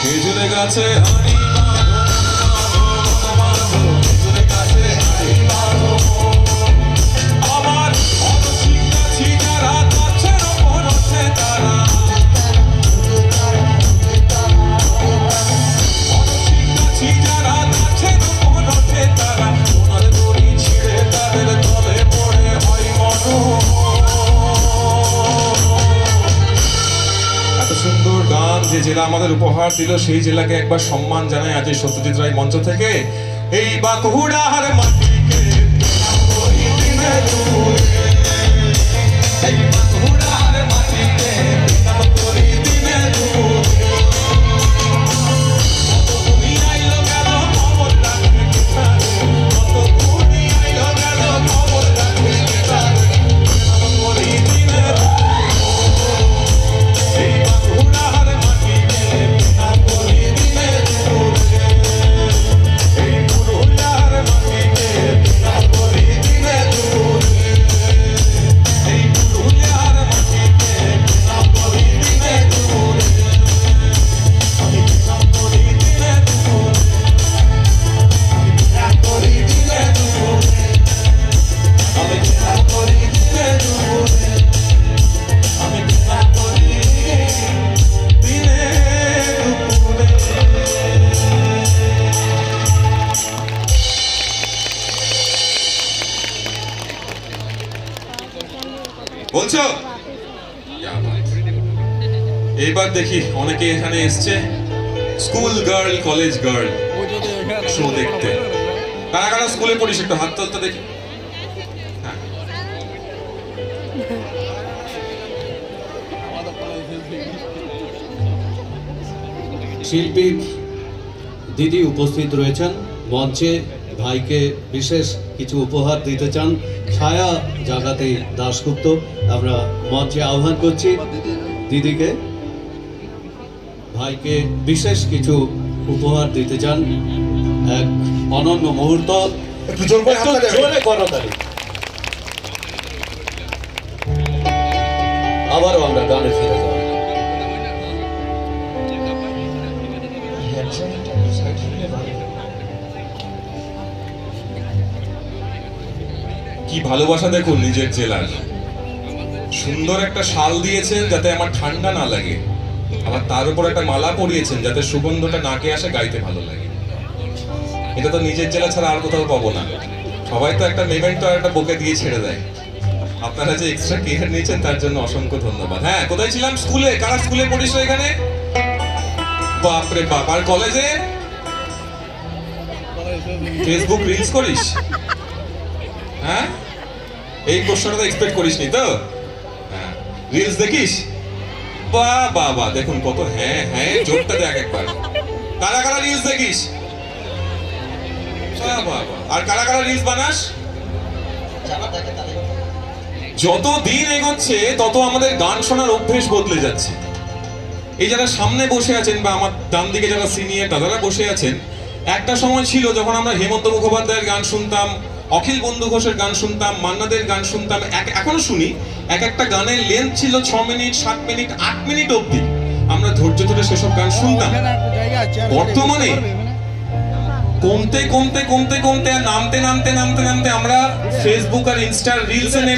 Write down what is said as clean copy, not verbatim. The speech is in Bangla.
খেজুরে গাছে হাড়ি বাঁধো, খেজুরে গাছে হাড়ি বাঁধো। আমার অনসিক গাছি যারা গাছের ওপর ওঠে তারা, অনসিক গাছি যারা গাছের ওপর ওঠে তারা, সোনার দড়ি ছিঁড়ে তাদের তলে পড়ে হয় মরণ। এত সুন্দর গান যে জেলা আমাদের উপহার দিল, সেই জেলাকে একবার সম্মান জানাই আজ সত্যজিৎ রায় মঞ্চ থেকে। এই বাঁকুড়ার মাটিকে ওই দিনে দূরে, এই বাঁকুড়ার মাটিকে ওই দিনে দূরে। কত গুণী আইলো গেল খবর রাখবে কেতারে, কত গুণী আইলো গেল খবর রাখবে কেতারে, ওই দিনে এই বাঁকুড়ার মাটিকে ওই দিনে দূরে, এই পুরুলিয়ার মাটিকে ওই দিনে দূরে, এই পুরুলিয়ার মাটিকে ওই দিনে দূরে, আমি ওই দিনে দূরে, আমি ওই দিনে দূরে, আমি ওই দিনে দূরে, আমি বলছো। এইবার দেখি অনেকে এখানে এসছে school girl college girl show দেখতে। কারা কারা স্কুলে পড়িস একটু হাত তুলতে দেখি। শিল্পী দিদি উপস্থিত রয়েছেন মঞ্চে, ভাইকে বিশেষ কিছু উপহার দিতে চান। ছায়া জাগাতে দাশগুপ্ত, আমরা মঞ্চে আহ্বান করছি দিদিকে। ভাইকে বিশেষ কিছু উপহার দিতে চান, এক অনন্য মুহূর্ত। জোরে করতালি। আবারও আমরা গানে ফিরে যাব। কি ভালোবাসা দেখুন নিজের জেলার। সুন্দর একটা শাল দিয়েছেন যাতে আমার ঠান্ডা না লাগে, আবার তার উপর একটা মালা পরিয়েছেন যাতে সুগন্ধটা নাকে আসে, গাইতে ভালো লাগে। এটা তো নিজের জেলা ছাড়া আর কোথাও পাবো না। সবাই তো একটা মেমেন্টো আর একটা বুকে দিয়ে ছেড়ে দেয়। আপনারা যে এক্সট্রা কেয়ার নিয়েছেন তার জন্য অসংখ্য ধন্যবাদ। হ্যাঁ, কোথায় ছিলাম? স্কুলে। কারা স্কুলে পড়িস এখানে? বাপরে বাপ। আর কলেজে ফেসবুক রিলস করিস? হ্যাঁ, এই কোশ্চেনটা এক্সপেক্ট করিসনি তো? হ্যাঁ, রিলস দেখিস? বাহ বাহ বাহ, দেখুন কত হ্যাঁ হ্যাঁ জোরটা দেখ একবার। কারা কারা রিলস দেখিস? বাহ বাহ বাহ। আর কারা কারা রিলস বানাস? যত দিন এগোচ্ছে তত আমাদের গান শোনার অভ্যেস বদলে যাচ্ছে। এই যারা সামনে বসে আছেন বা আমার ডান দিকে যারা সিনিয়র দাদারা বসে আছেন, একটা সময় ছিল যখন আমরা হেমন্ত মুখোপাধ্যায়ের গান শুনতাম, অখিল বন্ধু ঘোষের গান শুনতাম, মান্নাদের গান শুনতাম, এখনো শুনি। এক একটা গানের লেন্থ ছিল 6 মিনিট, 7 মিনিট, 8 মিনিট অবধি আমরা ধৈর্য ধরে সেসব গান শুনতাম। বর্তমানে কমতে কমতে কমতে কমতে আর নামতে নামতে নামতে নামতে আমরা ফেসবুক আর ইনস্টার রিলসে